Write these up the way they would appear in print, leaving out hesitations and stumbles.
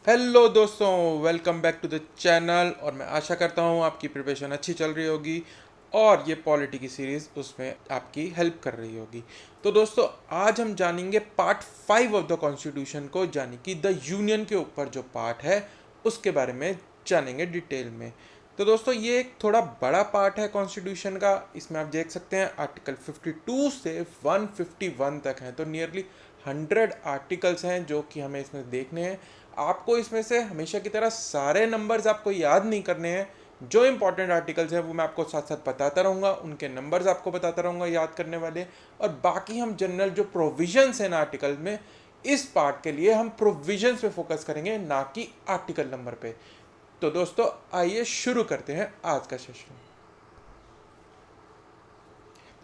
Hello दोस्तों, welcome back to the channel. और मैं आशा करता हूँ आपकी प्रिपरेशन अच्छी चल रही होगी और ये पॉलिटी की सीरीज़ उसमें आपकी हेल्प कर रही होगी। तो दोस्तों, आज हम जानेंगे पार्ट 5 ऑफ द कॉन्स्टिट्यूशन को, यानी कि द यूनियन के ऊपर जो पार्ट है उसके बारे में जानेंगे डिटेल में। तो दोस्तों, ये एक थोड़ा बड़ा पार्ट है कॉन्स्टिट्यूशन का। इसमें आप देख सकते हैं आर्टिकल 52 से 151 तक हैं, तो नियरली 100 आर्टिकल्स हैं जो कि हमें इसमें देखने हैं। आपको इसमें से हमेशा की तरह सारे नंबर्स आपको याद नहीं करने हैं। जो इंपॉर्टेंट आर्टिकल्स हैं वो मैं आपको साथ साथ बताता रहूँगा, उनके नंबर्स आपको बताता रहूँगा याद करने वाले। और बाकी हम जनरल जो प्रोविजंस हैं ना आर्टिकल में, इस पार्ट के लिए हम प्रोविजंस पे फोकस करेंगे, ना कि आर्टिकल नंबर पे। तो दोस्तों, आइए शुरू करते हैं आज का सेशन।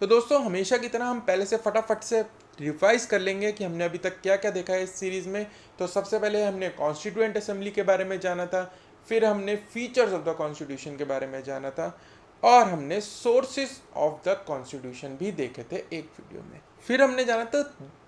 तो दोस्तों, हमेशा की तरह हम पहले से फटाफट से रिवाइज कर लेंगे कि हमने अभी तक क्या क्या देखा है इस सीरीज़ में। तो सबसे पहले हमने कॉन्स्टिट्यूएंट असेंबली के बारे में जाना था, फिर हमने फीचर्स ऑफ द कॉन्स्टिट्यूशन के बारे में जाना था, और हमने सोर्सेज ऑफ द कॉन्स्टिट्यूशन भी देखे थे एक वीडियो में। फिर हमने जाना था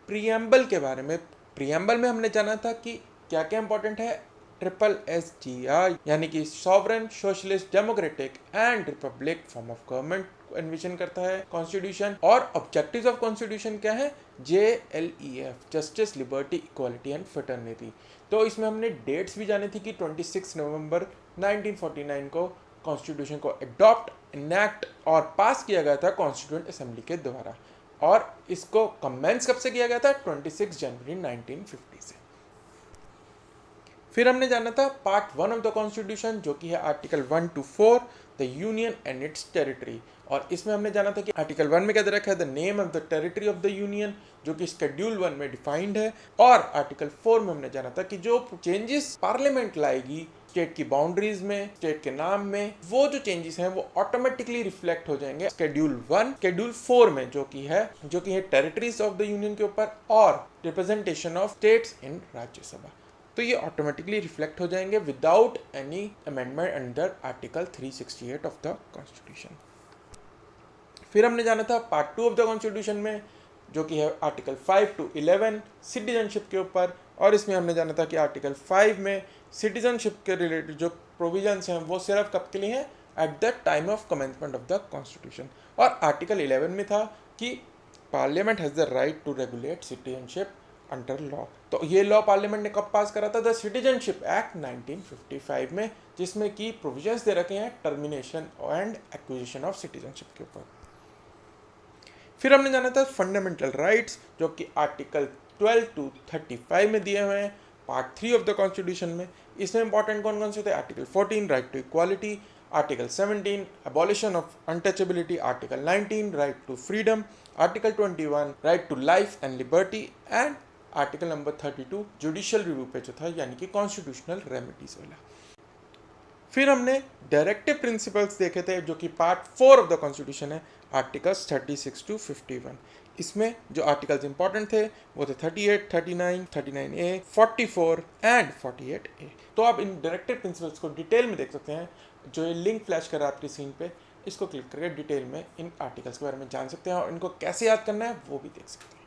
प्रियम्बल के बारे में। प्रियम्बल में हमने जाना था कि क्या क्या इंपॉर्टेंट है। SSGR यानी कि sovereign socialist democratic and Republic form of government envision करता है कॉन्स्टिट्यूशन। और ऑब्जेक्टिव्स ऑफ कॉन्स्टिट्यूशन क्या है? JLEF, justice, liberty, equality and fraternity. तो इसमें हमने डेट्स भी जानी थी कि 26 नवंबर 1949 को कॉन्स्टिट्यूशन को एडॉप्ट, इनैक्ट और पास किया गया था कॉन्स्टिट्यूएंट असेंबली के द्वारा। और इसको कमेंस कब से किया गया था? 26 जनवरी 1950 से। फिर हमने जाना था पार्ट 1 ऑफ द कॉन्स्टिट्यूशन, जो कि है article 1 to 4, the union and it's territory. और इसमें हमने जाना था कि आर्टिकल 1 में क्या दे रखा है? The name of the territory of the union, जो कि शेड्यूल 1 में डिफाइंड है। और आर्टिकल 4 में हमने जाना था कि जो चेंजेस पार्लियामेंट लाएगी स्टेट की बाउंड्रीज में, स्टेट के नाम में, वो जो चेंजेस हैं वो ऑटोमेटिकली रिफ्लेक्ट हो जाएंगे शेड्यूल 1, शेड्यूल 4 में, जो कि है टेरिटरीज ऑफ द यूनियन के ऊपर और representation of states in Rajya Sabha. तो ये ऑटोमेटिकली रिफ्लेक्ट हो जाएंगे without any amendment under article 368 of the constitution. फिर हमने जाना था पार्ट 2 ऑफ द कॉन्स्टिट्यूशन में, जो कि है आर्टिकल 5 to 11 सिटीजनशिप के ऊपर। और इसमें हमने जाना था कि आर्टिकल 5 में सिटीजनशिप के रिलेटेड जो प्रोविजंस हैं वो सिर्फ कब के लिए हैं? At the time of commencement of the constitution. और आर्टिकल 11 में था कि parliament has the right to regulate citizenship under law. तो ये लॉ पार्लियामेंट ने कब पास करा था? द सिटीजनशिप एक्ट 1955 में, जिसमें की प्रोविजंस दे रखे हैं termination and acquisition of citizenship के ऊपर। फिर हमने जाना था फंडामेंटल राइट्स, जो कि आर्टिकल 12 to 35 में दिए हुए हैं पार्ट 3 ऑफ द कॉन्स्टिट्यूशन में। इसमें इंपॉर्टेंट कौन कौन से थे? Article 14 right to equality, article 17 abolition of untouchability, article 19 right to freedom, article 21 right to life and liberty, and article number 32 judicial review पे जो था, यानी कि कॉन्स्टिट्यूशनल रेमेडीज वाला। फिर हमने डायरेक्टिव प्रिंसिपल्स देखे थे, जो कि पार्ट 4 ऑफ द कॉन्स्टिट्यूशन है, आर्टिकल्स 36 to 51। इसमें जो आर्टिकल्स इंपॉर्टेंट थे वो थे 38, 39, 39A, 44 एंड 48A। तो आप इन डायरेक्टिव प्रिंसिपल्स को डिटेल में देख सकते हैं। जो ये लिंक फ्लैश कर रहा है आपकी स्क्रीन पे, इसको क्लिक करके डिटेल में इन आर्टिकल्स के बारे में जान सकते हैं और इनको कैसे याद करना है वो भी देख सकते हैं।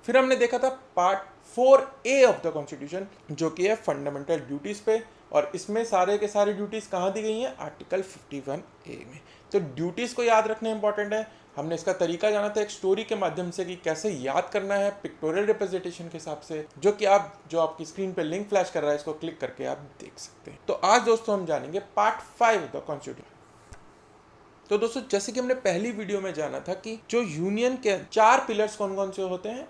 फिर हमने देखा था part 4A of the constitution, जो कि है फंडामेंटल ड्यूटीज़ पे। और इसमें सारे के सारी ड्यूटीज़ कहाँ दी गई हैं? आर्टिकल 51A में। तो ड्यूटीज़ को याद रखना इंपॉर्टेंट है। हमने इसका तरीका जाना था एक स्टोरी के माध्यम से कि कैसे याद करना है पिक्टोरियल रिप्रेजेंटेशन के हिसाब से, जो आपकी स्क्रीन पे लिंक फ्लैश कर रहा है, इसको क्लिक करके आप देख सकते हैं। तो आज दोस्तों हम जानेंगे पार्ट 5 ऑफ द कॉन्स्टिट्यूशन। तो दोस्तों, जैसे कि हमने पहली वीडियो में जाना था कि जो यूनियन के 4 पिलर्स कौन कौन से होते हैं?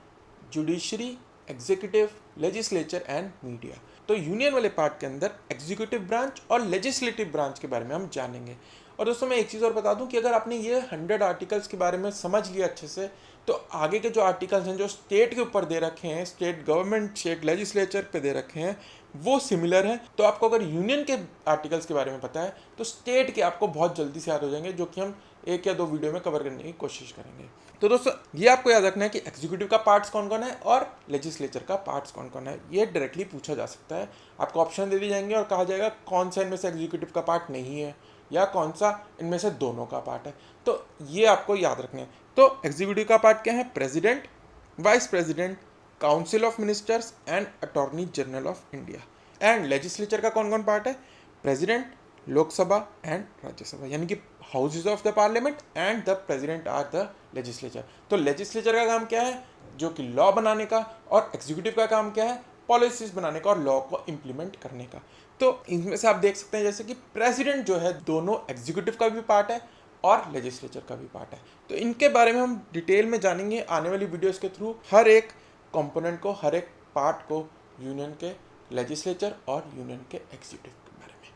Judiciary, executive, legislature and media. तो यूनियन वाले पार्ट के अंदर एग्जीक्यूटिव ब्रांच और लेजिस्लेटिव ब्रांच के बारे में हम जानेंगे। और दोस्तों, मैं एक चीज़ और बता दूं कि अगर आपने ये 100 आर्टिकल्स के बारे में समझ लिया अच्छे से, तो आगे के जो आर्टिकल्स हैं जो स्टेट के ऊपर दे रखे हैं, स्टेट गवर्नमेंट, स्टेट लेजिस्लेचर पे दे रखे हैं, वो सिमिलर हैं। तो आपको अगर यूनियन के आर्टिकल्स के बारे में पता है तो स्टेट के आपको बहुत जल्दी से याद हो जाएंगे, जो कि हम 1 या 2 वीडियो में कवर करने की कोशिश करेंगे। तो दोस्तों, ये आपको याद रखना है कि एग्जीक्यूटिव का पार्ट्स कौन कौन है और लेजिस्लेचर का पार्ट्स कौन कौन है। ये डायरेक्टली पूछा जा सकता है। आपको ऑप्शन दे दिए जाएंगे और कहा जाएगा कौन सा इनमें से एग्जीक्यूटिव का पार्ट नहीं है या कौन सा इनमें से दोनों का पार्ट है। तो ये आपको याद रखना है। तो एग्जीक्यूटिव का पार्ट क्या है? President, vice president, council of ministers and attorney general of India. And legislature का कौन कौन पार्ट है? प्रेसिडेंट, लोकसभा एंड राज्यसभा, यानी कि houses of the parliament and the president are the legislature. तो लेजिस्लेचर का काम क्या है? जो कि लॉ बनाने का, और एग्जीक्यूटिव का काम क्या है? पॉलिसीज बनाने का और लॉ को इम्प्लीमेंट करने का। तो इनमें से आप देख सकते हैं जैसे कि प्रेसिडेंट जो है दोनों एग्जीक्यूटिव का भी पार्ट है और लेजिस्लेचर का भी पार्ट है। तो इनके बारे में हम डिटेल में जानेंगे आने वाली वीडियोस के थ्रू, हर एक कंपोनेंट को, हर एक पार्ट को, यूनियन के लेजिस्लेचर और यूनियन के एग्जीक्यूटिव के बारे में।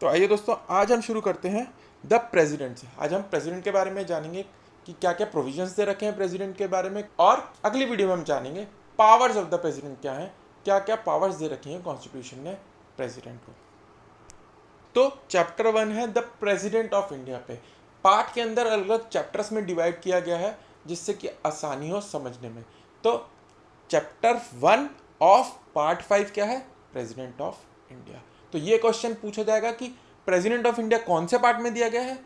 तो आइए दोस्तों, आज हम शुरू करते हैं द प्रेसिडेंट से। आज हम प्रेसिडेंट के बारे में जानेंगे कि क्या क्या प्रोविजंस दे रखे हैं प्रेसिडेंट के बारे में, और अगली वीडियो में हम जानेंगे पावर्स ऑफ द प्रेसिडेंट क्या है, क्या क्या पावर्स दे रखी हैं कॉन्स्टिट्यूशन ने प्रेसिडेंट को। तो चैप्टर 1 है द प्रेसिडेंट ऑफ इंडिया पे। पार्ट के अंदर अलग अलग चैप्टर्स में डिवाइड किया गया है जिससे कि आसानी हो समझने में। तो चैप्टर 1 ऑफ पार्ट 5 क्या है? President of India. तो ये क्वेश्चन पूछा जाएगा कि प्रेसिडेंट ऑफ इंडिया कौन से पार्ट में दिया गया है,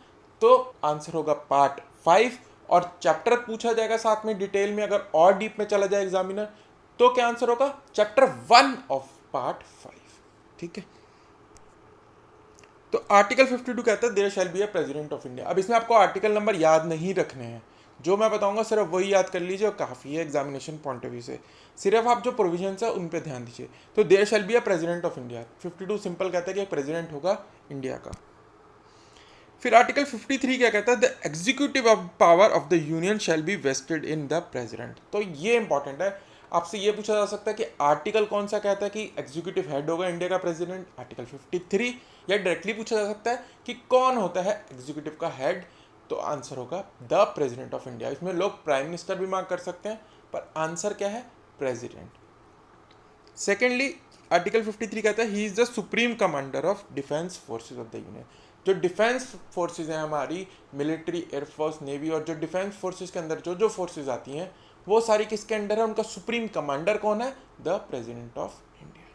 तो आंसर होगा पार्ट 5। और चैप्टर पूछा जाएगा साथ में डिटेल में, अगर और डीप में चला जाए एग्जामिनर तो क्या आंसर होगा? Chapter 1 of part 5। ठीक है, तो आर्टिकल 52 कहता है there shall be a president of India. अब इसमें आपको आर्टिकल नंबर याद नहीं रखने हैं, जो मैं बताऊंगा सिर्फ वही याद कर लीजिए और काफ़ी है एग्जामिनेशन पॉइंट ऑफ व्यू से। सिर्फ आप जो प्रोविजंस है उन पे ध्यान दीजिए। तो there shall be a president of India, 52 simple कहता है कि एक प्रेसिडेंट होगा इंडिया का। फिर आर्टिकल 53 क्या कहता है? The executive of power of the union shall be vested in the president. तो ये इंपॉर्टेंट है, आपसे ये पूछा जा सकता है कि आर्टिकल कौन सा कहता है कि एग्जीक्यूटिव हेड होगा इंडिया का प्रेसिडेंट, आर्टिकल 53, या डायरेक्टली पूछा जा सकता है कि कौन होता है एग्जीक्यूटिव का हेड, तो आंसर होगा द प्रेसिडेंट ऑफ इंडिया। इसमें लोग प्राइम मिनिस्टर भी मार्क कर सकते हैं, पर आंसर क्या है? प्रेसिडेंट। सेकेंडली आर्टिकल 53 कहता है he is the supreme commander of defence forces of the union. जो डिफेंस फोर्सेज हैं हमारी, मिलिट्री, एयरफोर्स, नेवी, और जो डिफेंस फोर्सेज के अंदर जो जो फोर्सेज आती हैं वो सारी किसके अंडर है? उनका सुप्रीम कमांडर कौन है? The president of India.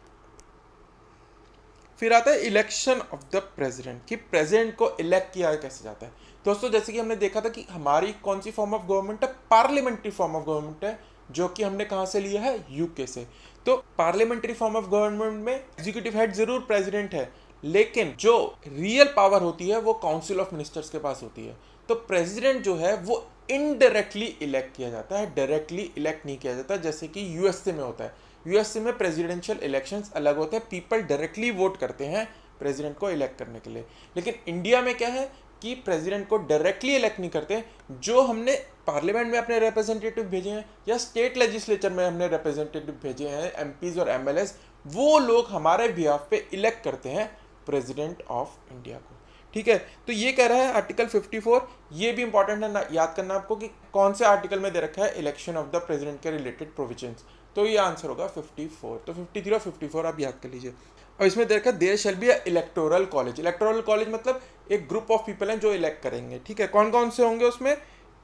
फिर आता है इलेक्शन ऑफ द प्रेसिडेंट, कि प्रेसिडेंट को इलेक्ट किया कैसे जाता है। दोस्तों जैसे कि हमने देखा था कि हमारी कौन सी फॉर्म ऑफ गवर्नमेंट है? पार्लियामेंट्री फॉर्म ऑफ गवर्नमेंट है, जो कि हमने कहां से लिया है? यूके से। तो पार्लियामेंट्री फॉर्म ऑफ गवर्नमेंट में एग्जीक्यूटिव हेड जरूर प्रेसिडेंट है, लेकिन जो रियल पावर होती है वो काउंसिल ऑफ मिनिस्टर्स के पास होती है। तो प्रेसिडेंट जो है वो इनडायरेक्टली इलेक्ट किया जाता है, डायरेक्टली इलेक्ट नहीं किया जाता, जैसे कि यूएसए में होता है। यूएसए में प्रेसिडेंशियल इलेक्शंस अलग होते हैं, पीपल डायरेक्टली वोट करते हैं प्रेसिडेंट को इलेक्ट करने के लिए। लेकिन इंडिया में क्या है कि प्रेसिडेंट को डायरेक्टली इलेक्ट नहीं करते, जो हमने पार्लियामेंट में अपने रिप्रेजेंटेटिव भेजे हैं या स्टेट लेजिस्लेचर में हमने रिप्रेजेंटेटिव भेजे हैं, एमपीज और एमएलएस, वो लोग हमारे बिहाफ पे इलेक्ट करते हैं प्रेसिडेंट ऑफ इंडिया को। ठीक है, तो ये कह रहा है आर्टिकल 54, ये भी इंपॉर्टेंट है याद करना आपको कि कौन से आर्टिकल में दे रखा है इलेक्शन ऑफ द प्रेसिडेंट के रिलेटेड प्रोविजंस। तो ये आंसर होगा 54। तो 53 और 54 आप याद कर लीजिए। और इसमें दे रखा है there shall be a electoral college. Electoral college मतलब एक ग्रुप ऑफ पीपल हैं जो इलेक्ट करेंगे। ठीक है, कौन कौन से होंगे उसमें?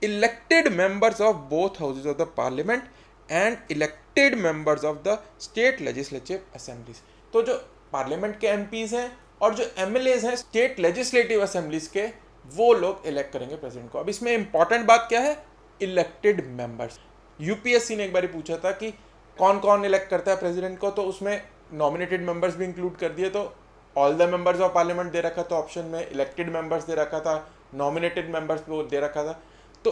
Elected members of both houses of the parliament and elected members of the state legislative assemblies. तो जो पार्लियामेंट के एमपीज हैं और जो एमएलएज हैं स्टेट लेजिस्लेटिव असेंबलीज के, वो लोग इलेक्ट करेंगे प्रेसिडेंट को। अब इसमें इंपॉर्टेंट बात क्या है? Elected members. यूपीएससी ने एक बार पूछा था कि कौन कौन इलेक्ट करता है प्रेसिडेंट को, तो उसमें नॉमिनेटेड मेंबर्स भी इंक्लूड कर दिए। तो all the members of parliament दे रखा था ऑप्शन में, इलेक्टेड मेंबर्स दे रखा था, नॉमिनेटेड मेंबर्स को दे रखा था। तो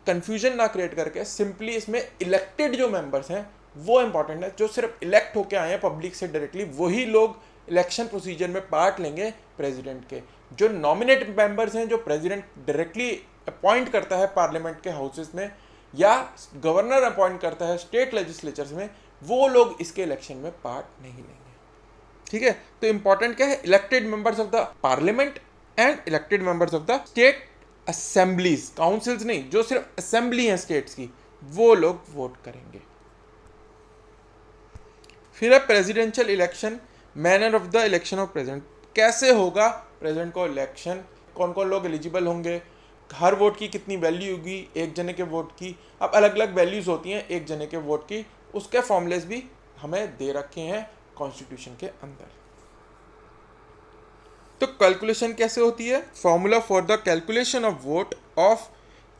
कंफ्यूजन ना क्रिएट करके सिंपली इसमें इलेक्टेड जो मेंबर्स हैं वो इंपॉर्टेंट है, जो सिर्फ इलेक्ट होकर आए हैं पब्लिक से डायरेक्टली, वही लोग इलेक्शन प्रोसीजर में पार्ट लेंगे प्रेसिडेंट के। जो नॉमिनेटेड मेंबर्स हैं, जो प्रेसिडेंट डायरेक्टली अपॉइंट करता है पार्लियामेंट के हाउसेस में या गवर्नर अपॉइंट करता है स्टेट लेजिस्लेचर्स में, वो लोग इसके इलेक्शन में पार्ट नहीं लेंगे। ठीक है, तो इंपॉर्टेंट क्या है? Elected members of the parliament and elected members of the state assemblies, councils नहीं, जो सिर्फ असेंबली है स्टेट्स की, वो लोग वोट करेंगे। फिर है presidential election, manner of the election of president. कैसे होगा प्रेसिडेंट को इलेक्शन, कौन कौन लोग एलिजिबल होंगे, हर वोट की कितनी वैल्यू होगी, एक जने के वोट की। अब अलग अलग वैल्यूज होती हैं एक जने के वोट की, उसके फॉर्मूलेस भी हमें दे रखे हैं कॉन्स्टिट्यूशन के अंदर। तो कैलकुलेशन कैसे होती है? Formula for the calculation of vote of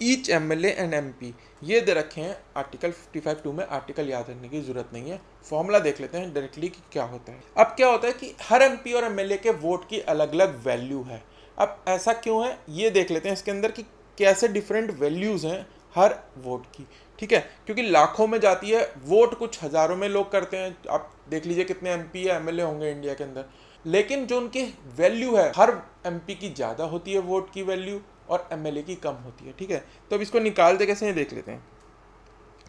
each MLA and MP, ये दे रखे हैं आर्टिकल 55(2) में। आर्टिकल याद रखने की जरूरत नहीं है, फॉर्मूला देख लेते हैं डायरेक्टली कि क्या होता है। अब क्या होता है कि हर एमपी और एमएलए के वोट की अलग अलग वैल्यू है। अब ऐसा क्यों है ये देख लेते हैं इसके अंदर कि कैसे डिफरेंट वैल्यूज़ हैं हर वोट की। ठीक है, क्योंकि लाखों में जाती है वोट, कुछ हज़ारों में लोग करते हैं। आप देख लीजिए कितने एमपी या एमएलए होंगे इंडिया के अंदर, लेकिन जो उनकी वैल्यू है हर एमपी की ज़्यादा होती है वोट की वैल्यू, और एमएलए की कम होती है। ठीक है, तो अब इसको निकालते कैसे हैं देख लेते हैं।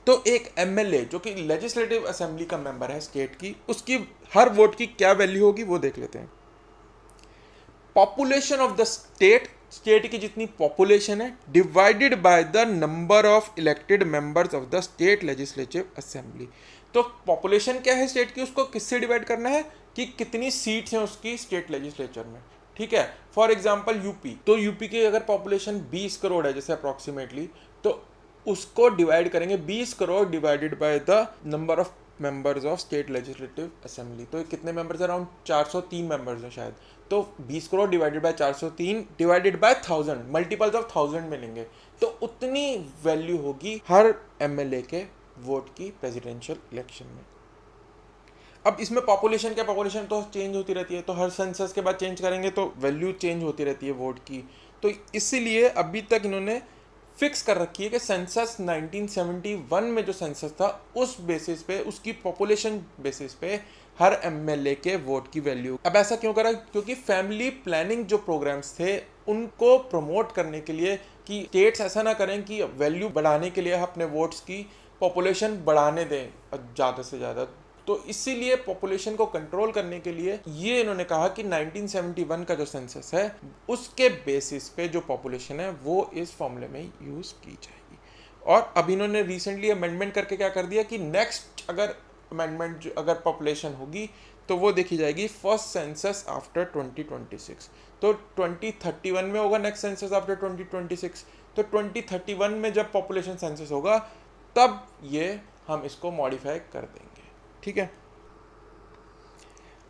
तो एक एमएलए जो कि लेजिस्लेटिव असेंबली का मेंबर है स्टेट की, उसकी हर वोट की क्या वैल्यू होगी वो देख लेते हैं। Population of the state, state की जितनी पॉपुलेशन है, divided by the number of elected members of the state legislative assembly. तो पॉपुलेशन क्या है स्टेट की, उसको किससे डिवाइड करना है कि कितनी सीट्स हैं उसकी स्टेट लेजिस्लेचर में। ठीक है, फॉर एग्जांपल यूपी, तो यूपी की अगर पॉपुलेशन 20 करोड़ है जैसे अप्रॉक्सीमेटली, तो उसको डिवाइड करेंगे 20 crore divided by the number of members of state legislative assembly. तो कितने मेंबर्स, अराउंड 403 मेंबर्स हैं शायद। तो 20 crore divided by 403 divided by 1000, multiples of 1000 मिलेंगे, तो उतनी वैल्यू होगी हर एमएलए के वोट की प्रेसिडेंशियल इलेक्शन में। अब इसमें पॉपुलेशन क्या, पॉपुलेशन तो चेंज होती रहती है, तो हर सेंसस के बाद चेंज करेंगे तो वैल्यू चेंज होती रहती है वोट की। तो इसीलिए अभी तक इन्होंने फिक्स कर रखी है कि सेंसस 1971 में जो सेंसस था उस बेसिस पे, उसकी पॉपुलेशन बेसिस पे हर एमएलए के वोट की वैल्यू। अब ऐसा क्यों करा, क्योंकि फैमिली प्लानिंग जो प्रोग्राम्स थे उनको प्रमोट करने के लिए, कि स्टेट्स ऐसा ना करें कि वैल्यू बढ़ाने के लिए अपने वोट्स की पॉपुलेशन बढ़ाने दें ज़्यादा से ज़्यादा। तो इसीलिए पॉपुलेशन को कंट्रोल करने के लिए ये इन्होंने कहा कि 1971 का जो सेंसस है उसके बेसिस पे जो पॉपुलेशन है वो इस फॉर्मूले में यूज़ की जाएगी। और अब इन्होंने रिसेंटली अमेंडमेंट करके क्या कर दिया कि नेक्स्ट अगर अमेंडमेंट अगर पॉपुलेशन होगी तो वो देखी जाएगी फर्स्ट सेंसस आफ्टर 2026। तो 2031 में होगा नेक्स्ट सेंसस आफ्टर 2026। तो 2031 में जब पॉपुलेशन सेंसस होगा तब ये हम इसको मॉडिफाई कर देंगे। ठीक है,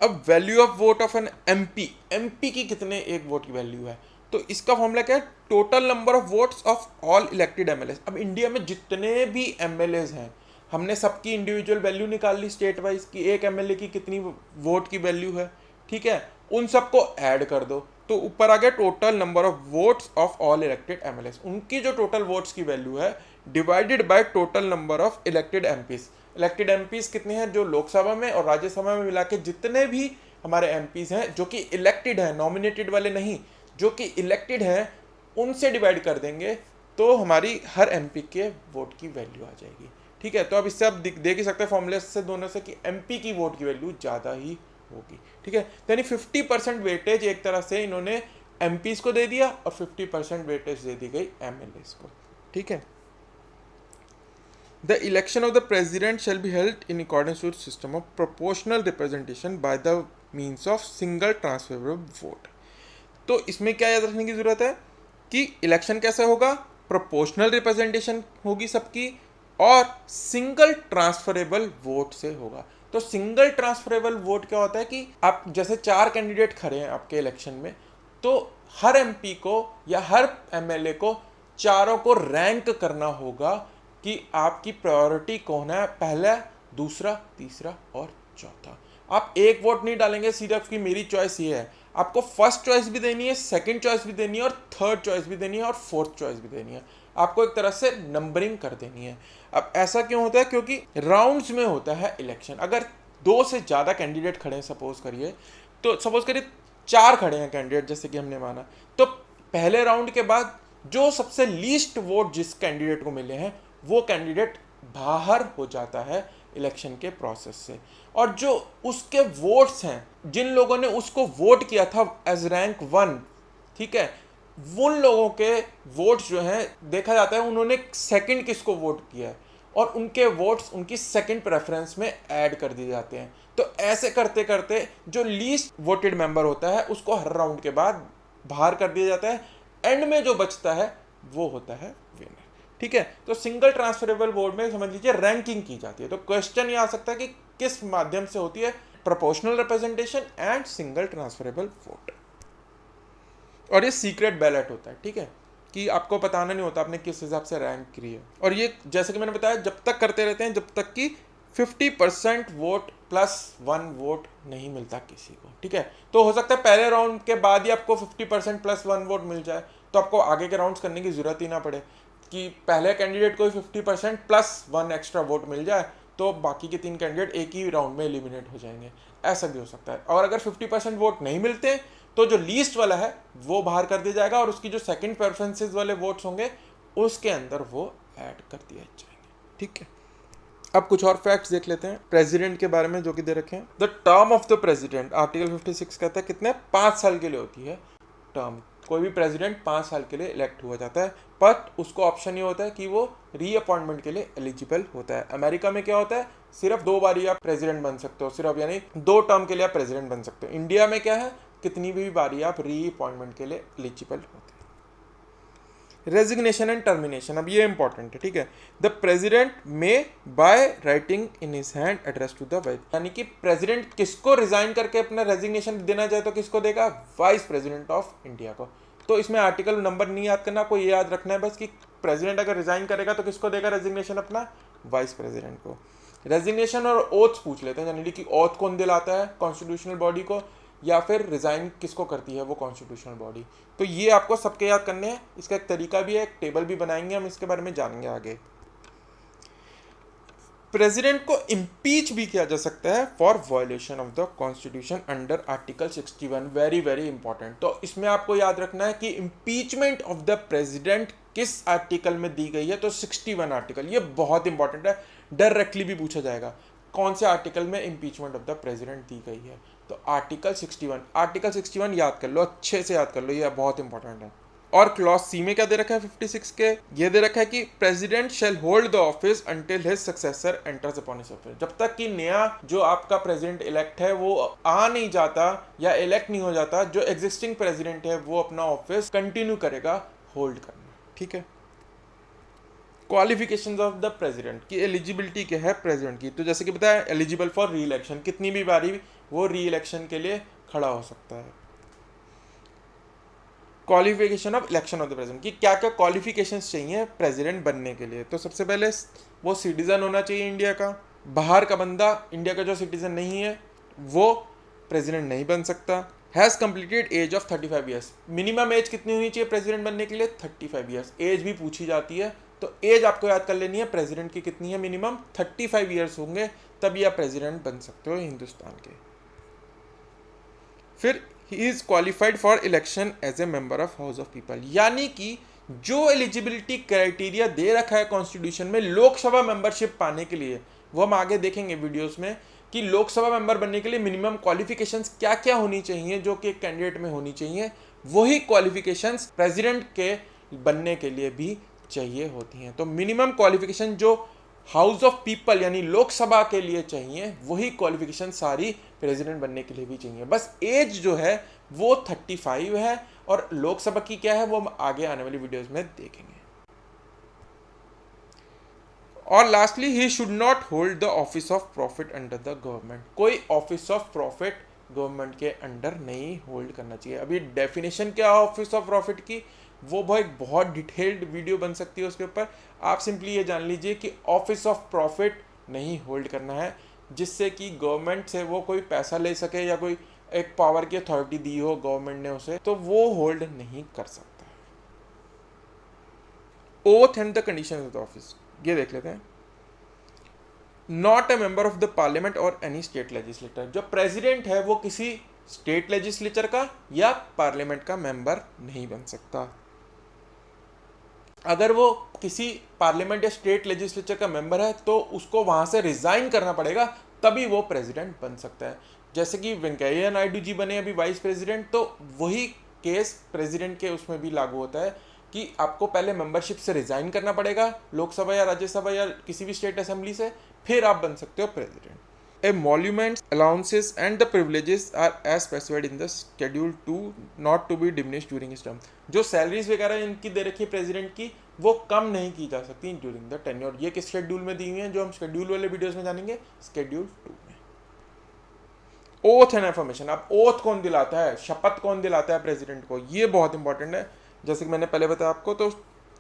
अब value of vote of an MP, MP की कितने एक वोट की वैल्यू है, तो इसका फॉर्मूला क्या है, total number of votes of all elected MLA. अब इंडिया में जितने भी एमएलए हैं हमने सबकी इंडिविजुअल वैल्यू निकाल ली स्टेट वाइज की, एक एमएलए की कितनी वोट की वैल्यू है। ठीक है, उन सबको ऐड कर दो तो ऊपर आ गया total number of votes of all elected MLA, उनकी जो टोटल वोट्स की वैल्यू है divided by total number of elected MPs. Elected MPs कितने हैं, जो लोकसभा में और राज्यसभा में मिला के जितने भी हमारे एमपीज हैं जो कि इलेक्टेड हैं, नॉमिनेटेड वाले नहीं, जो कि इलेक्टेड हैं, उनसे डिवाइड कर देंगे तो हमारी हर एमपी के वोट की वैल्यू आ जाएगी। ठीक है, तो अब इससे आप देख ही सकते हैं फॉर्मूले से दोनों से कि एमपी की वोट की वैल्यू ज़्यादा ही होगी। ठीक है, यानी 50% वेटेज एक तरह से इन्होंने एमपीज को दे दिया और 50% वेटेज दे दी गई एमएलए को। ठीक है, The election of the president shall be held in accordance with system of proportional representation by the means of single transferable vote। तो इसमें क्या याद रखने की जरूरत है कि इलेक्शन कैसे होगा, प्रोपोर्शनल रिप्रेजेंटेशन होगी सबकी और सिंगल ट्रांसफरेबल वोट से होगा। तो सिंगल ट्रांसफरेबल वोट क्या होता है कि आप जैसे 4 कैंडिडेट खड़े हैं आपके इलेक्शन में, तो हर एमपी को या हर एमएलए को चारों को रैंक करना होगा कि आपकी प्रायोरिटी कौन है, पहला, दूसरा, तीसरा और चौथा। आप एक वोट नहीं डालेंगे सिर्फ कि मेरी चॉइस ये है, आपको फर्स्ट चॉइस भी देनी है, सेकंड चॉइस भी देनी है और थर्ड चॉइस भी देनी है और फोर्थ चॉइस भी देनी है। आपको एक तरह से नंबरिंग कर देनी है। अब ऐसा क्यों होता है, क्योंकि राउंड्स में होता है इलेक्शन। अगर 2 से ज़्यादा कैंडिडेट खड़े हैं, सपोज करिए 4 खड़े हैं कैंडिडेट जैसे कि हमने माना, तो पहले राउंड के बाद जो सबसे लीस्ट वोट जिस कैंडिडेट को मिले हैं वो कैंडिडेट बाहर हो जाता है इलेक्शन के प्रोसेस से, और जो उसके वोट्स हैं, जिन लोगों ने उसको वोट किया था एज रैंक 1, ठीक है, उन लोगों के वोट्स जो हैं देखा जाता है उन्होंने सेकंड किसको वोट किया है और उनके वोट्स उनकी सेकंड प्रेफरेंस में ऐड कर दिए जाते हैं। तो ऐसे करते करते जो लीस्ट वोटेड मेंबर होता है उसको हर राउंड के बाद बाहर कर दिया जाता है, एंड में जो बचता है वो होता है विनर। ठीक है, तो सिंगल ट्रांसफरेबल वोट में समझ लीजिए रैंकिंग की जाती है। तो क्वेश्चन ये आ सकता है कि किस माध्यम से होती है, proportional representation and single transferable vote, और ये सीक्रेट बैलेट होता है। ठीक है, कि आपको बताना नहीं होता आपने किस हिसाब से रैंक करी है। और ये जैसे कि मैंने बताया जब तक करते रहते हैं जब तक कि 50% वोट +1 वोट नहीं मिलता किसी को, ठीक है। तो हो सकता है पहले राउंड के बाद ही आपको 50% +1 वोट मिल जाए, तो आपको आगे के राउंड्स करने की जरूरत ही ना पड़े कि पहले कैंडिडेट को 50% +1 एक्स्ट्रा वोट मिल जाए तो बाकी के 3 कैंडिडेट एक ही राउंड में एलिमिनेट हो जाएंगे, ऐसा भी हो सकता है। और अगर 50% वोट नहीं मिलते तो जो लीस्ट वाला है वो बाहर कर दिया जाएगा और उसकी जो सेकंड प्रेफरेंसेस वाले वोट्स होंगे उसके अंदर वो ऐड कर दिए जाएंगे, ठीक है। अब कुछ और फैक्ट्स देख लेते हैं प्रेसिडेंट के बारे में जो कि दे रखे हैं। The term of the president, article 56 कहता है कितने 5 साल के लिए होती है टर्म। कोई भी प्रेसिडेंट 5 साल के लिए इलेक्ट हुआ जाता है, बट उसको ऑप्शन ये होता है कि वो रीअपॉइंटमेंट के लिए एलिजिबल होता है। अमेरिका में क्या होता है, सिर्फ 2 बार ही आप प्रेसिडेंट बन सकते हो, सिर्फ यानी 2 टर्म के लिए आप प्रेसिडेंट बन सकते हो। इंडिया में क्या है, कितनी भी बारी आप रीअपॉइंटमेंट के लिए एलिजिबल होते हैं। रेजिग्नेशन एंड टर्मिनेशन, अब ये इंपॉर्टेंट है, ठीक है। The president may by writing in his hand address to the vice, यानी कि प्रेसिडेंट किसको रिजाइन करके अपना रेजिग्नेशन देना चाहे तो किसको देगा, वाइस प्रेसिडेंट ऑफ इंडिया को। तो इसमें आर्टिकल नंबर नहीं याद करना, आपको ये याद रखना है बस कि प्रेसिडेंट अगर रिजाइन करेगा तो किसको देगा रेजिग्नेशन, अपना वाइस प्रेसिडेंट को। रेजिग्नेशन और ओथ पूछ लेते हैं, यानी कि ओथ कौन दिलाता है कॉन्स्टिट्यूशनल बॉडी को, या फिर रिजाइन किसको करती है वो कॉन्स्टिट्यूशनल बॉडी। तो ये आपको सबके याद करने हैं, इसका एक तरीका भी है, एक टेबल भी बनाएंगे हम, इसके बारे में जानेंगे आगे। प्रेसिडेंट को इम्पीच भी किया जा सकता है for violation of the constitution under article 61, very very important. तो इसमें आपको याद रखना है कि इम्पीचमेंट ऑफ द प्रेसिडेंट किस आर्टिकल में दी गई है, तो 61 आर्टिकल, ये बहुत इंपॉर्टेंट है, डायरेक्टली भी पूछा जाएगा कौन से आर्टिकल में इम्पीचमेंट ऑफ द प्रेसिडेंट दी गई है। तो आर्टिकल 61, आर्टिकल 61 याद कर लो, अच्छे से याद कर लो, ये बहुत इंपॉर्टेंट है। और क्लॉज सी में क्या दे रखा है 56 के, ये दे रखा है कि president shell hold the office until his successor enters upon his office. जब तक कि नया जो आपका प्रेसिडेंट इलेक्ट है वो आ नहीं जाता या इलेक्ट नहीं हो जाता, जो एग्जिस्टिंग प्रेसिडेंट है वो अपना ऑफिस कंटिन्यू करेगा होल्ड करना, ठीक है। क्वालिफिकेशंस ऑफ द प्रेसिडेंट की एलिजिबिलिटी क्या है प्रेसिडेंट की, तो जैसे कि बताया एलिजिबल फॉर री इलेक्शन, कितनी भी बारी वो री इलेक्शन के लिए खड़ा हो सकता है। Qualification of election of the president की क्या क्या क्वालिफिकेशंस चाहिए प्रेसिडेंट बनने के लिए, तो सबसे पहले वो सिटीजन होना चाहिए इंडिया का, बाहर का बंदा इंडिया का जो सिटीजन नहीं है वो प्रेसिडेंट नहीं बन सकता। Has completed age of 35 years, minimum age कितनी होनी चाहिए प्रेसिडेंट बनने के लिए 35 ईयर्स, एज भी पूछी जाती है तो एज आपको याद कर लेनी है प्रेसिडेंट की कितनी है, मिनिमम 35 ईयर्स होंगे तभी आप प्रेसिडेंट बन सकते हो हिंदुस्तान के। फिर he is qualified for election as a member of house of people, यानी कि जो एलिजिबिलिटी क्राइटेरिया दे रखा है कॉन्स्टिट्यूशन में लोकसभा मेंबरशिप पाने के लिए, वो हम आगे देखेंगे वीडियोस में कि लोकसभा मेंबर बनने के लिए मिनिमम क्वालिफिकेशंस क्या क्या होनी चाहिए जो कि एक कैंडिडेट में होनी चाहिए, वही क्वालिफिकेशंस प्रेसिडेंट के बनने के लिए भी चाहिए होती हैं। तो मिनिमम क्वालिफिकेशन जो हाउस ऑफ पीपल यानी लोकसभा के लिए चाहिए वही क्वालिफिकेशन सारी प्रेसिडेंट बनने के लिए भी चाहिए, बस एज जो है वो 35 है और लोकसभा की क्या है वो हम आगे आने वाली वीडियोस में देखेंगे। और lastly he should not hold the office of profit under the government, कोई ऑफिस ऑफ प्रॉफिट गवर्नमेंट के अंडर नहीं होल्ड करना चाहिए। अभी डेफिनेशन क्या है ऑफिस ऑफ प्रॉफिट की, वो बहुत डिटेल्ड वीडियो बन सकती है उसके ऊपर, आप सिंपली ये जान लीजिए कि ऑफिस ऑफ प्रॉफिट नहीं होल्ड करना है जिससे कि गवर्नमेंट से वो कोई पैसा ले सके या कोई एक पावर की अथॉरिटी दी हो गवर्नमेंट ने उसे, तो वो होल्ड नहीं कर सकता। Oath and the condition of the office, ये देख लेते हैं। Not a member of the parliament और एनी स्टेट लेजिस्लेटर, जो प्रेसिडेंट है वो किसी स्टेट लेजिस्लेचर का या पार्लियामेंट का मेंबर नहीं बन सकता। अगर वो किसी पार्लियामेंट या स्टेट लेजिस्लेचर का मेंबर है तो उसको वहां से रिजाइन करना पड़ेगा तभी वो प्रेसिडेंट बन सकता है। जैसे कि वेंकैया नायडू जी बने अभी वाइस प्रेसिडेंट, तो वही केस प्रेसिडेंट के उसमें भी लागू होता है कि आपको पहले मेंबरशिप से रिजाइन करना पड़ेगा लोकसभा या राज्यसभा या किसी भी स्टेट असेंबली से, फिर आप बन सकते हो president. Emoluments, allowances and the privileges are as specified in the schedule 2 not to be diminished during his term। जो सैलरीज वगैरह इनकी दे रखी है प्रेसिडेंट की वो कम नहीं की जा सकती ड्यूरिंग द टेन्योर। ये किस शेड्यूल में दी हुई है जो हम शेड्यूल वाले वीडियोस में जानेंगे, शेड्यूल 2 में। ओथ एंड एफर्मेशन, अब ओथ कौन दिलाता है, शपथ कौन दिलाता है प्रेसिडेंट को, ये बहुत इंपॉर्टेंट है। जैसे कि मैंने पहले बताया आपको, तो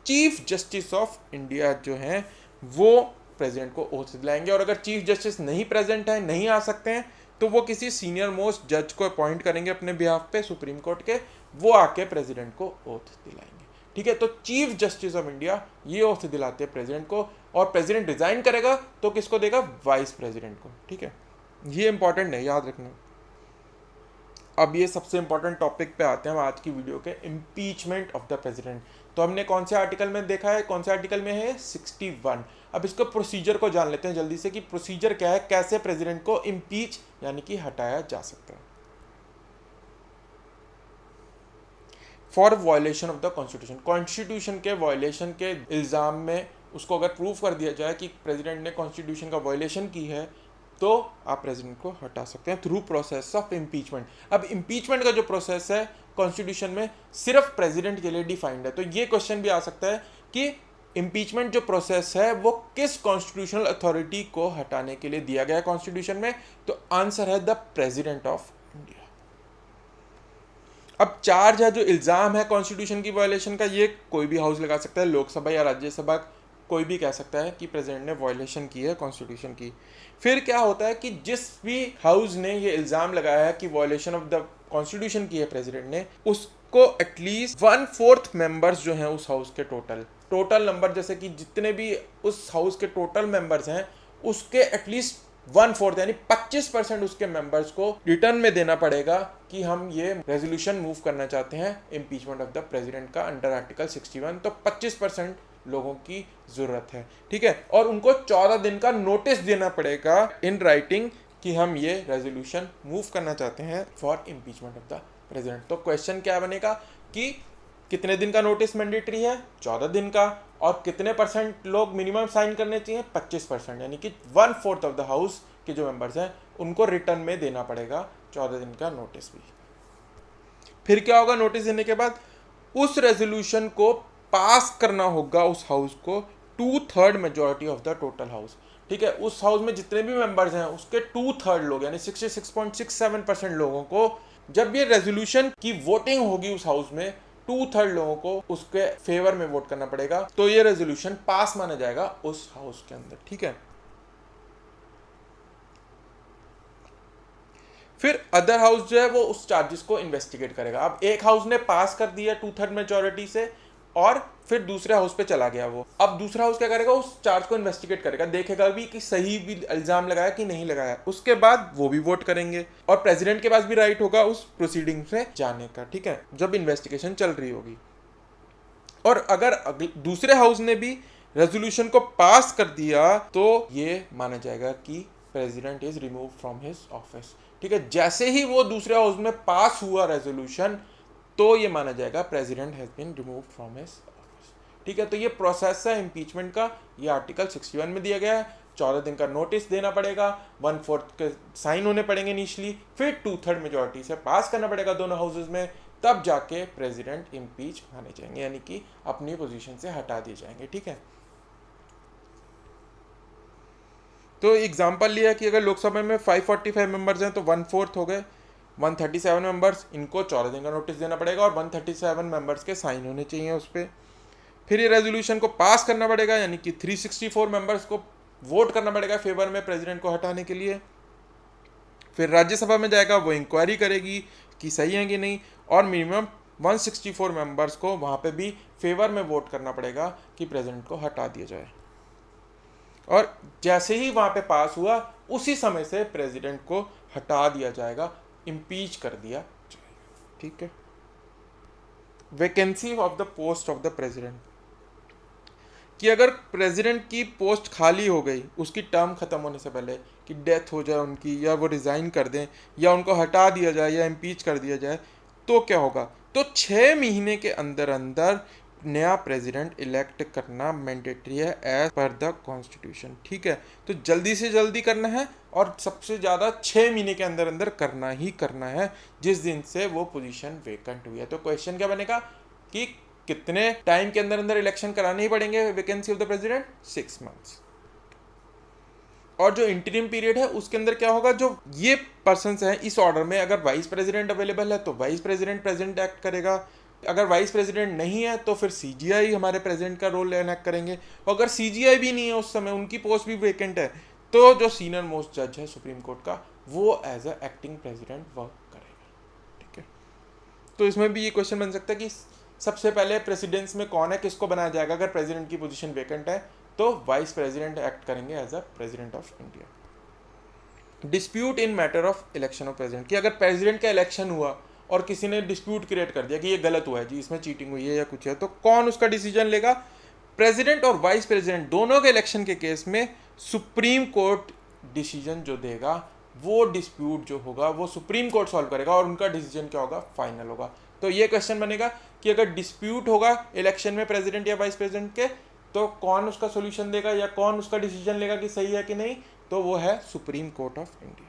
चीफ जस्टिस ऑफ इंडिया जो हैं वो प्रेसिडेंट को ओथ दिलाएंगे। और अगर चीफ जस्टिस नहीं प्रेजेंट है, नहीं आ सकते हैं, तो वो किसी सीनियर मोस्ट जज को अपॉइंट करेंगे अपने बिहाफ पे सुप्रीम कोर्ट के, वो आके प्रेसिडेंट को ओथ दिलाएंगे। ठीक है, तो चीफ जस्टिस ऑफ इंडिया ये ओथ दिलाते हैं प्रेसिडेंट को, और प्रेसिडेंट रिजाइन करेगा तो किसको देगा? वाइस प्रेसिडेंट को। ठीक है, ये इंपॉर्टेंट है, याद रखना। अब ये सबसे इंपॉर्टेंट टॉपिक पे आते हैं हम आज की वीडियो के, इम्पीचमेंट ऑफ द प्रेसिडेंट। तो हमने कौन से आर्टिकल में देखा है, कौन से आर्टिकल में है? 61। अब इसको प्रोसीजर को जान लेते हैं जल्दी से कि प्रोसीजर क्या है, कैसे प्रेसिडेंट को इम्पीच यानी कि हटाया जा सकता है। For violation of the constitution, constitution के वायलेशन के इल्ज़ाम में उसको अगर प्रूव कर दिया जाए कि प्रेसिडेंट ने कॉन्स्टिट्यूशन का वायलेशन की है, तो आप प्रेसिडेंट को हटा सकते हैं थ्रू प्रोसेस ऑफ इम्पीचमेंट। अब इम्पीचमेंट का जो प्रोसेस है कॉन्स्टिट्यूशन में सिर्फ प्रेसिडेंट के लिए डिफाइंड है। तो ये क्वेश्चन भी आ सकता है कि इम्पीचमेंट जो प्रोसेस है वो किस कॉन्स्टिट्यूशनल अथॉरिटी को हटाने के लिए दिया गया है कॉन्स्टिट्यूशन में? तो आंसर है द प्रेसिडेंट ऑफ इंडिया। अब चार्ज है, जो इल्ज़ाम है कॉन्स्टिट्यूशन की वायलेशन का, ये कोई भी हाउस लगा सकता है, लोकसभा या राज्यसभा, कोई भी कह सकता है कि प्रेसिडेंट ने वायलेशन की है कॉन्स्टिट्यूशन की। फिर क्या होता है कि जिस भी हाउस ने ये इल्ज़ाम लगाया है कि वायलेशन ऑफ द कॉन्स्टिट्यूशन की है प्रेसिडेंट ने, उसको एटलीस्ट 1/4 मेंबर्स जो हैं उस हाउस के टोटल नंबर, जैसे कि जितने भी उस हाउस के टोटल मेंबर्स हैं उसके एटलीस्ट 1/4 यानी 25% उसके मेंबर्स को रिटर्न में देना पड़ेगा कि हम ये रेजोल्यूशन मूव करना चाहते हैं इम्पीचमेंट ऑफ द प्रेसिडेंट का अंडर आर्टिकल 61। तो 25% लोगों की जरूरत है। ठीक है, और उनको 14 दिन का नोटिस देना पड़ेगा इन राइटिंग कि हम ये रेजोल्यूशन मूव करना चाहते हैं for impeachment of the president. तो क्वेश्चन क्या बनेगा कि कितने दिन का नोटिस मैंडेटरी है? 14 दिन का। और कितने परसेंट लोग मिनिमम साइन करने चाहिए? 25%, यानी कि 1/4 ऑफ द हाउस के जो मेंबर्स हैं उनको रिटर्न में देना पड़ेगा 14 दिन का नोटिस भी। फिर क्या होगा? नोटिस देने के बाद उस रेजोल्यूशन को पास करना होगा उस हाउस को 2/3 majority of the total house. ठीक है, उस हाउस में जितने भी मेंबर्स हैं उसके 2/3 लोग यानी 66.67% लोगों को, जब ये रेजोल्यूशन की वोटिंग होगी उस हाउस में, 2/3 लोगों को उसके फेवर में वोट करना पड़ेगा, तो ये रेजोल्यूशन पास माना जाएगा उस हाउस के अंदर। ठीक है, फिर अदर हाउस जो है वो उस चार्जेस को इन्वेस्टिगेट करेगा। अब एक हाउस ने पास कर दिया 2/3 मेजोरिटी से, और फिर दूसरे हाउस पे चला गया वो, अब दूसरा हाउस क्या करेगा? उस चार्ज को इन्वेस्टिगेट करेगा, देखेगा भी कि सही भी इल्जाम लगाया कि नहीं लगाया, उसके बाद वो भी वोट करेंगे। और प्रेसिडेंट के पास भी राइट होगा उस प्रोसीडिंग में जाने का। ठीक है, जब इन्वेस्टिगेशन चल रही होगी। और अगर दूसरे हाउस ने भी रेजोल्यूशन को पास कर दिया तो ये माना जाएगा कि president is remove from his office. ठीक है, जैसे ही वो दूसरे हाउस में पास हुआ रेजोल्यूशन, तो ये माना जाएगा president has been remove from his office. ठीक है, तो ये प्रोसेस है इम्पीचमेंट का, ये आर्टिकल 61 में दिया गया है। 14 दिन का नोटिस देना पड़ेगा, 1/4 के साइन होने पड़ेंगे इनिशियली, फिर 2/3 मेजोरिटी से पास करना पड़ेगा दोनों हाउसेज में, तब जाके प्रेसिडेंट इम्पीच माने जाएंगे, यानी कि अपनी पोजीशन से हटा दिए जाएंगे। ठीक है, तो एग्जांपल लिया कि अगर लोकसभा में 545 मेंबर्स हैं तो 1/4 हो गए, 137 मेंबर्स, इनको 14 दिन का नोटिस देना पड़ेगा और 137 मेंबर्स के साइन होने चाहिए उस पर। फिर ये रेजोल्यूशन को पास करना पड़ेगा, यानी कि 364 मेंबर्स को वोट करना पड़ेगा फेवर में प्रेसिडेंट को हटाने के लिए। फिर राज्यसभा में जाएगा, वो इंक्वायरी करेगी कि सही है कि नहीं, और मिनिमम 164 मेंबर्स को वहाँ पे भी फेवर में वोट करना पड़ेगा कि प्रेसिडेंट को हटा दिया जाए। और जैसे ही वहाँ पे पास हुआ उसी समय से प्रेसिडेंट को हटा दिया जाएगा, इम्पीच कर दिया जाएगा। ठीक है, vacancy of the post of the president, कि अगर प्रेसिडेंट की पोस्ट खाली हो गई उसकी टर्म ख़त्म होने से पहले, कि डेथ हो जाए उनकी, या वो रिज़ाइन कर दें, या उनको हटा दिया जाए, या इम्पीच कर दिया जाए, तो क्या होगा? तो 6 महीने के अंदर अंदर नया प्रेसिडेंट इलेक्ट करना मैंडेटरी है एज पर द कॉन्स्टिट्यूशन। ठीक है, तो जल्दी से जल्दी करना है, और सबसे ज़्यादा 6 महीने के अंदर अंदर करना ही करना है जिस दिन से वो पोजीशन वेकेंट हुई है। तो क्वेश्चन क्या बनेगा कि कितने टाइम के अंदर अंदर इलेक्शन कराने ही पड़ेंगे vacancy of the president? 6 months. और जो इंटरिम पीरियड है उसके अंदर क्या होगा? जो ये पर्सन्स हैं इस ऑर्डर में, अगर वाइस प्रेसिडेंट अवेलेबल है तो वाइस प्रेसिडेंट प्रेजेंट एक्ट करेगा, अगर वाइस प्रेसिडेंट नहीं है तो फिर सीजीआई हमारे प्रेसिडेंट का रोल एनेक्ट करेंगे, और अगर सीजीआई भी नहीं है उस समय, उनकी पोस्ट भी वेकेंट है, तो जो सीनियर मोस्ट जज है सुप्रीम कोर्ट का, वो as a acting president work करेगा। ठीक है, तो इसमें भी ये क्वेश्चन बन सकता है कि सबसे पहले प्रेसिडेंस में कौन है, किसको बनाया जाएगा। अगर प्रेसिडेंट की पोजीशन वेकेंट है तो वाइस प्रेसिडेंट एक्ट करेंगे as a president of India. Dispute in matter of election of president, कि अगर प्रेसिडेंट का इलेक्शन हुआ और किसी ने डिस्प्यूट क्रिएट कर दिया कि ये गलत हुआ है जी, इसमें चीटिंग हुई है या कुछ है, तो कौन उसका डिसीजन लेगा। प्रेसिडेंट और वाइस प्रेसिडेंट दोनों के इलेक्शन के केस में सुप्रीम कोर्ट डिसीजन जो देगा, वो डिस्प्यूट जो होगा वो सुप्रीम कोर्ट सॉल्व करेगा और उनका डिसीजन क्या होगा, फाइनल होगा। तो ये क्वेश्चन बनेगा कि अगर डिस्प्यूट होगा इलेक्शन में प्रेसिडेंट या वाइस प्रेसिडेंट के, तो कौन उसका सोल्यूशन देगा या कौन उसका डिसीजन लेगा कि सही है कि नहीं, तो वो है सुप्रीम कोर्ट ऑफ इंडिया।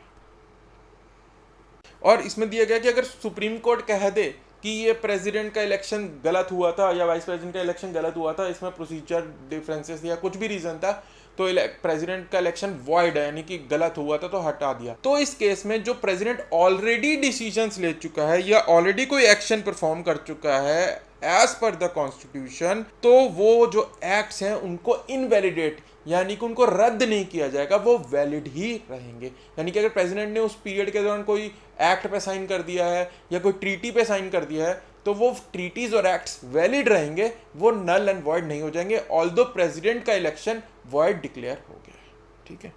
और इसमें दिया गया कि अगर सुप्रीम कोर्ट कह दे कि ये प्रेसिडेंट का इलेक्शन गलत हुआ था या वाइस प्रेसिडेंट का इलेक्शन गलत हुआ था, इसमें प्रोसीजर डिफरेंसेस या कुछ भी रीजन था, तो प्रेसिडेंट का इलेक्शन वॉइड है, यानी कि गलत हुआ था तो हटा दिया, तो इस केस में जो प्रेसिडेंट ऑलरेडी डिसीजंस ले चुका है या ऑलरेडी कोई एक्शन परफॉर्म कर चुका है एज पर द कॉन्स्टिट्यूशन, तो वो जो एक्ट्स हैं उनको इनवैलिडेट, यानी कि उनको रद्द नहीं किया जाएगा, वो वैलिड ही रहेंगे। यानी कि अगर प्रेसिडेंट ने उस पीरियड के दौरान कोई एक्ट पे साइन कर दिया है या कोई ट्रीटी पे साइन कर दिया है, तो वो ट्रीटीज और एक्ट्स वैलिड रहेंगे, वो नल एंड वॉइड नहीं हो जाएंगे, ऑल्दो प्रेसिडेंट का इलेक्शन वॉइड डिक्लेयर हो गया है। ठीक है,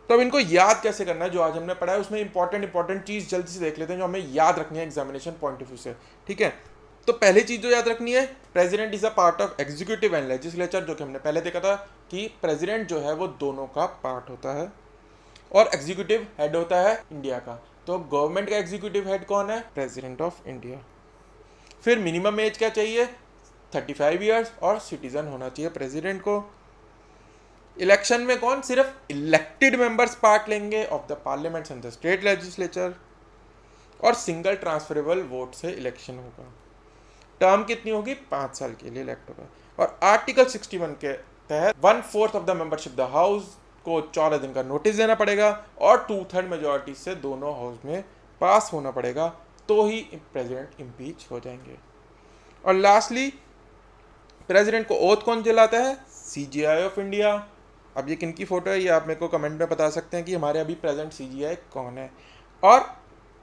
तो अब इनको याद कैसे करना है जो आज हमने पढ़ा है, उसमें इंपॉर्टेंट चीज जल्दी से देख लेते हैं जो हमें याद रखनी है एग्जामिनेशन पॉइंट ऑफ व्यू से। ठीक है, तो पहली चीज जो याद रखनी है, president is a part of executive and legislature, जो कि हमने पहले देखा था कि प्रेसिडेंट जो है वो दोनों का पार्ट होता है, और एग्जीक्यूटिव हेड होता है इंडिया का। तो गवर्नमेंट का एग्जीक्यूटिव हेड कौन है, प्रेसिडेंट ऑफ इंडिया। फिर मिनिमम एज क्या चाहिए, 35 ईयर्स, और सिटीजन होना चाहिए प्रेसिडेंट को। इलेक्शन में कौन, सिर्फ इलेक्टेड मेंबर्स पार्ट लेंगे of the parliament and the state legislature, और सिंगल ट्रांसफरेबल वोट से इलेक्शन होगा। टर्म कितनी होगी, 5 साल के लिए इलेक्ट होगा। और आर्टिकल 61 के तहत 1/4 of the membership the house को 14 दिन का नोटिस देना पड़ेगा, और 2/3 मेजोरिटी से दोनों हाउस में पास होना पड़ेगा, तो ही प्रेसिडेंट इम्पीच हो जाएंगे। और लास्टली, प्रेसिडेंट को ओथ कौन दिलाता है, सीजीआई ऑफ इंडिया। अब ये किन की फोटो है, ये आप मेरे को कमेंट में बता सकते हैं कि हमारे अभी प्रेजेंट सीजीआई कौन है। और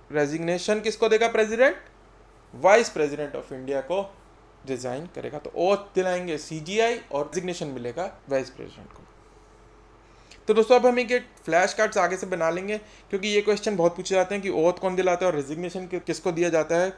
रेजिग्नेशन किसको देगा president, vice president of India को रिजाइन करेगा। तो ओथ दिलाएंगे सीजीआई और रेजिग्नेशन मिलेगा वाइस प्रेसिडेंट को। तो दोस्तों अब हम ये फ्लैश कार्ड्स आगे से बना लेंगे, क्योंकि ये क्वेश्चन बहुत पूछे जाते हैं कि ओथ कौन दिलाता है और रेजिग्नेशन किसको दिया जाता है,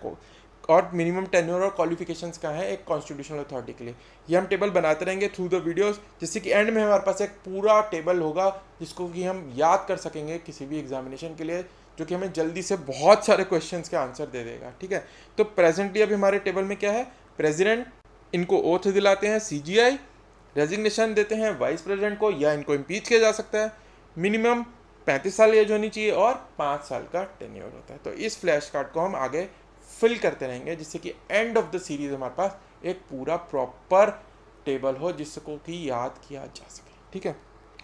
और मिनिमम टेन्योर और क्वालिफिकेशंस क्या है एक कॉन्स्टिट्यूशनल अथॉरिटी के लिए। ये हम टेबल बनाते रहेंगे थ्रू द वीडियोस, जिससे कि एंड में हमारे पास एक पूरा टेबल होगा जिसको कि हम याद कर सकेंगे किसी भी एग्जामिनेशन के लिए, जो कि हमें जल्दी से बहुत सारे क्वेश्चंस के आंसर दे देगा। ठीक है, तो प्रेजेंटली अभी हमारे टेबल में क्या है, प्रेसिडेंट इनको ओथ दिलाते हैं सीजीआई, रेजिग्नेशन देते हैं वाइस प्रेसिडेंट को, या इनको इम्पीच किया जा सकता है, मिनिमम 35 साल एज होनी चाहिए, और 5 साल का टेन्योर होता है। तो इस फ्लैश कार्ड को हम आगे फिल करते रहेंगे, जिससे कि एंड ऑफ द सीरीज हमारे पास एक पूरा प्रॉपर टेबल हो जिसको कि याद किया जा सके। ठीक है,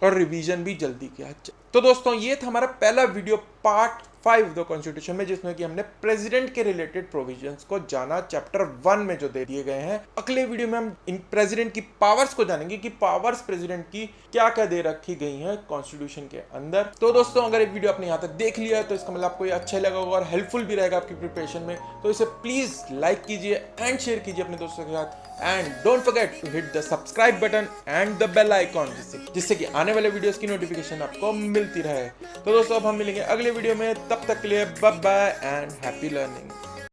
और रिवीजन भी जल्दी किया जाए। तो दोस्तों ये था हमारा पहला वीडियो पार्ट 5 द कॉन्स्टिट्यूशन में, जिसमें कि हमने प्रेसिडेंट के रिलेटेड प्रोविजंस को जाना चैप्टर 1 में जो दे दिए गए हैं। अगले वीडियो में हम इन प्रेसिडेंट की पावर्स को जानेंगे कि पावर्स प्रेसिडेंट की क्या क्या दे रखी गई हैं कॉन्स्टिट्यूशन के अंदर। तो दोस्तों अगर एक वीडियो आपने यहाँ तक देख लिया तो इसका मतलब आपको ये अच्छा लगा होगा और हेल्पफुल भी रहेगा आपकी प्रिपरेशन में, तो इसे प्लीज लाइक कीजिए एंड शेयर कीजिए अपने दोस्तों के साथ, and don't forget to hit the subscribe button and the bell icon, जिससे कि आने वाले वीडियोस की नोटिफिकेशन आपको मिलती रहे। तो दोस्तों अब हम मिलेंगे अगले वीडियो में, तब तक के लिए bye bye and happy learning.